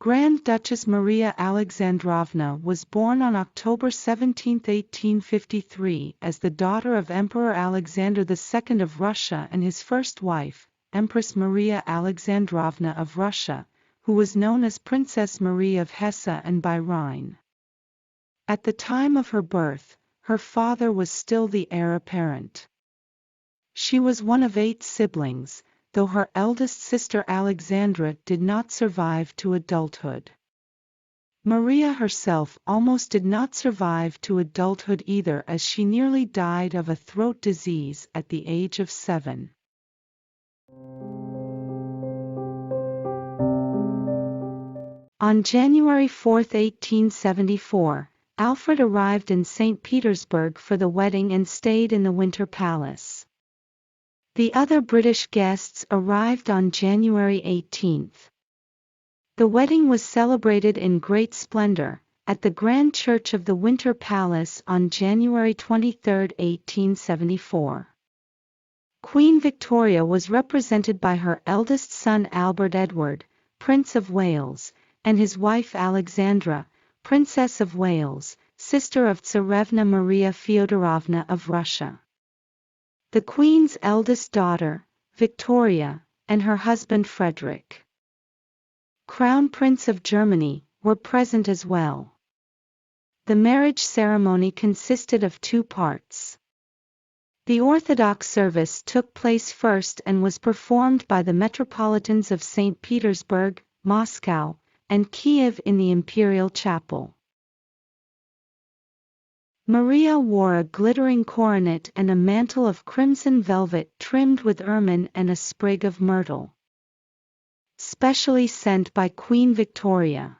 Grand Duchess Maria Alexandrovna was born on October 17, 1853, as the daughter of Emperor Alexander II of Russia and his first wife, Empress Maria Alexandrovna of Russia, who was known as Princess Marie of Hesse and by Rhine. At the time of her birth, her father was still the heir apparent. She was one of 8 siblings, though her eldest sister Alexandra did not survive to adulthood. Maria herself almost did not survive to adulthood either, as she nearly died of a throat disease at the age of 7. On January 4, 1874, Alfred arrived in St. Petersburg for the wedding and stayed in the Winter Palace. The other British guests arrived on January 18. The wedding was celebrated in great splendor, at the Grand Church of the Winter Palace on January 23, 1874. Queen Victoria was represented by her eldest son Albert Edward, Prince of Wales, and his wife Alexandra, Princess of Wales, sister of Tsarevna Maria Fyodorovna of Russia. The Queen's eldest daughter, Victoria, and her husband Frederick, Crown Prince of Germany, were present as well. The marriage ceremony consisted of 2 parts. The Orthodox service took place first and was performed by the Metropolitans of St. Petersburg, Moscow, and Kiev in the Imperial Chapel. Maria wore a glittering coronet and a mantle of crimson velvet trimmed with ermine and a sprig of myrtle, specially sent by Queen Victoria.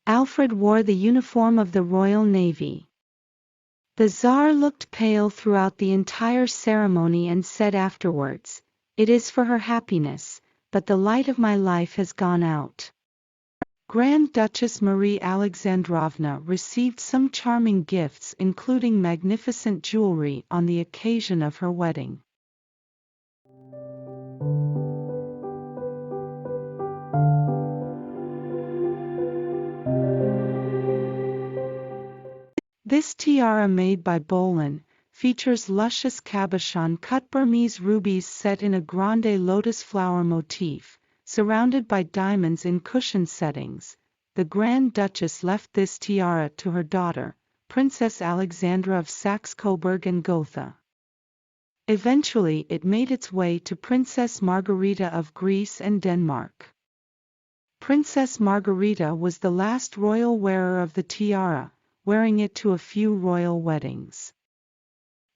Alfred wore the uniform of the Royal Navy. The Tsar looked pale throughout the entire ceremony and said afterwards, "It is for her happiness, but the light of my life has gone out." Grand Duchess Maria Alexandrovna received some charming gifts, including magnificent jewelry, on the occasion of her wedding. This tiara, made by Bolin, features luscious cabochon cut Burmese rubies set in a grande lotus flower motif, surrounded by diamonds in cushion settings. The Grand Duchess left this tiara to her daughter, Princess Alexandra of Saxe-Coburg and Gotha. Eventually it made its way to Princess Margarita of Greece and Denmark. Princess Margarita was the last royal wearer of the tiara, wearing it to a few royal weddings.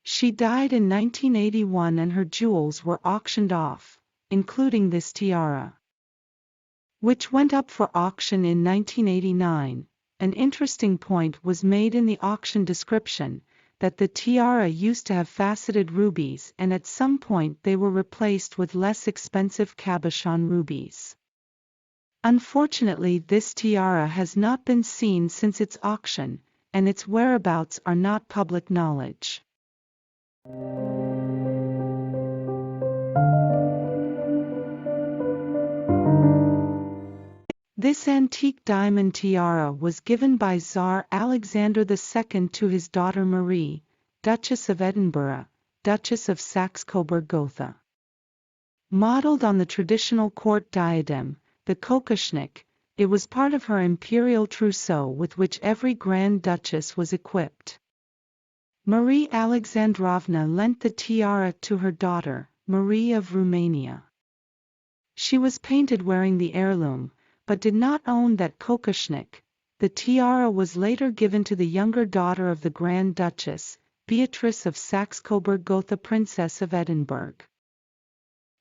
She died in 1981 and her jewels were auctioned off, including this tiara, which went up for auction in 1989. An interesting point was made in the auction description, that the tiara used to have faceted rubies and at some point they were replaced with less expensive cabochon rubies. Unfortunately, this tiara has not been seen since its auction, and its whereabouts are not public knowledge. This antique diamond tiara was given by Tsar Alexander II to his daughter Marie, Duchess of Edinburgh, Duchess of Saxe-Coburg Gotha. Modeled on the traditional court diadem, the kokoshnik, it was part of her imperial trousseau with which every Grand Duchess was equipped. Maria Alexandrovna lent the tiara to her daughter, Marie of Romania. She was painted wearing the heirloom, but did not own that kokoshnik. The tiara was later given to the younger daughter of the Grand Duchess, Beatrice of Saxe-Coburg Gotha, Princess of Edinburgh.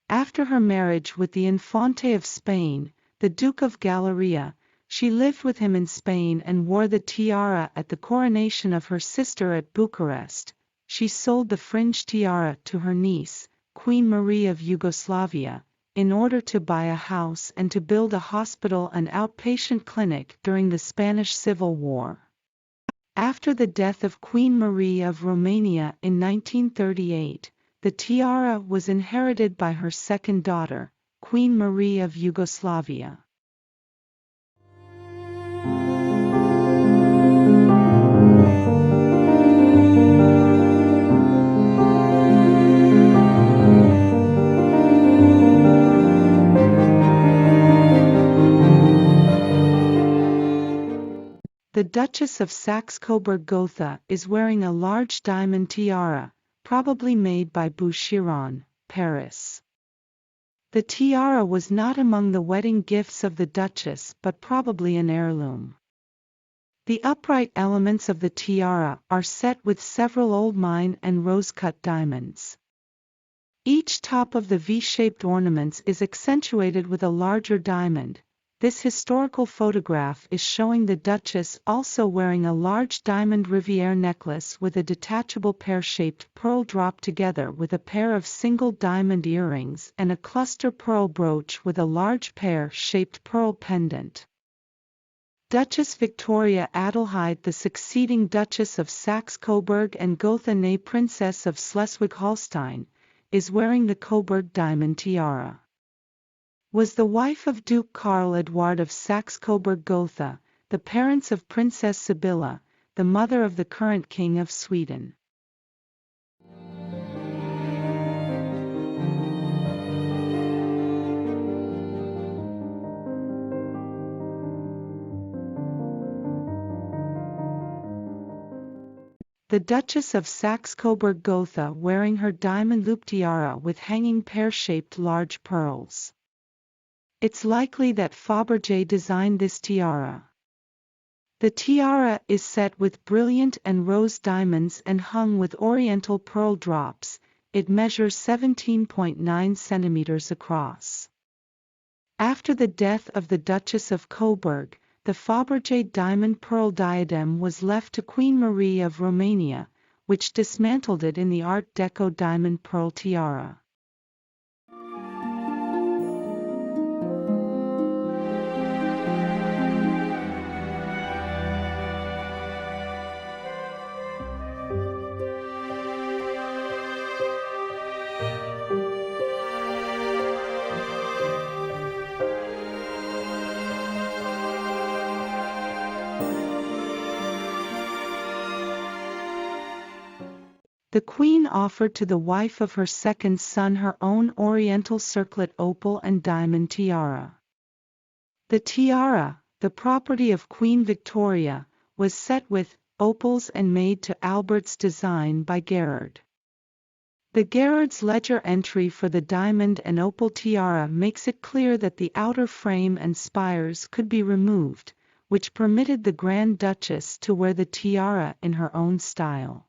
After her marriage with the Infante of Spain, the Duke of Galeria, she lived with him in Spain and wore the tiara at the coronation of her sister at Bucharest. She sold the fringed tiara to her niece, Queen Marie of Yugoslavia, in order to buy a house and to build a hospital and outpatient clinic during the Spanish Civil War. After the death of Queen Marie of Romania in 1938, the tiara was inherited by her second daughter, Queen Marie of Yugoslavia. Duchess of Saxe-Coburg Gotha is wearing a large diamond tiara, probably made by Boucheron, Paris. The tiara was not among the wedding gifts of the Duchess but probably an heirloom. The upright elements of the tiara are set with several old mine and rose-cut diamonds. Each top of the V-shaped ornaments is accentuated with a larger diamond. This historical photograph is showing the Duchess also wearing a large diamond Riviere necklace with a detachable pear-shaped pearl drop together with a pair of single diamond earrings and a cluster pearl brooch with a large pear-shaped pearl pendant. Duchess Victoria Adelheid, the succeeding Duchess of Saxe-Coburg and Gotha née Princess of Schleswig-Holstein, is wearing the Coburg diamond tiara. Was the wife of Duke Karl Eduard of Saxe-Coburg Gotha, the parents of Princess Sibylla, the mother of the current King of Sweden. The Duchess of Saxe-Coburg Gotha wearing her diamond loop tiara with hanging pear-shaped large pearls. It's likely that Faberge designed this tiara. The tiara is set with brilliant and rose diamonds and hung with oriental pearl drops. It measures 17.9 centimeters across. After the death of the Duchess of Coburg, the Faberge diamond pearl diadem was left to Queen Marie of Romania, which dismantled it in the Art Deco diamond pearl tiara. The Queen offered to the wife of her second son her own oriental circlet opal and diamond tiara. The tiara, the property of Queen Victoria, was set with opals and made to Albert's design by Gerard. The Gerard's ledger entry for the diamond and opal tiara makes it clear that the outer frame and spires could be removed, which permitted the Grand Duchess to wear the tiara in her own style.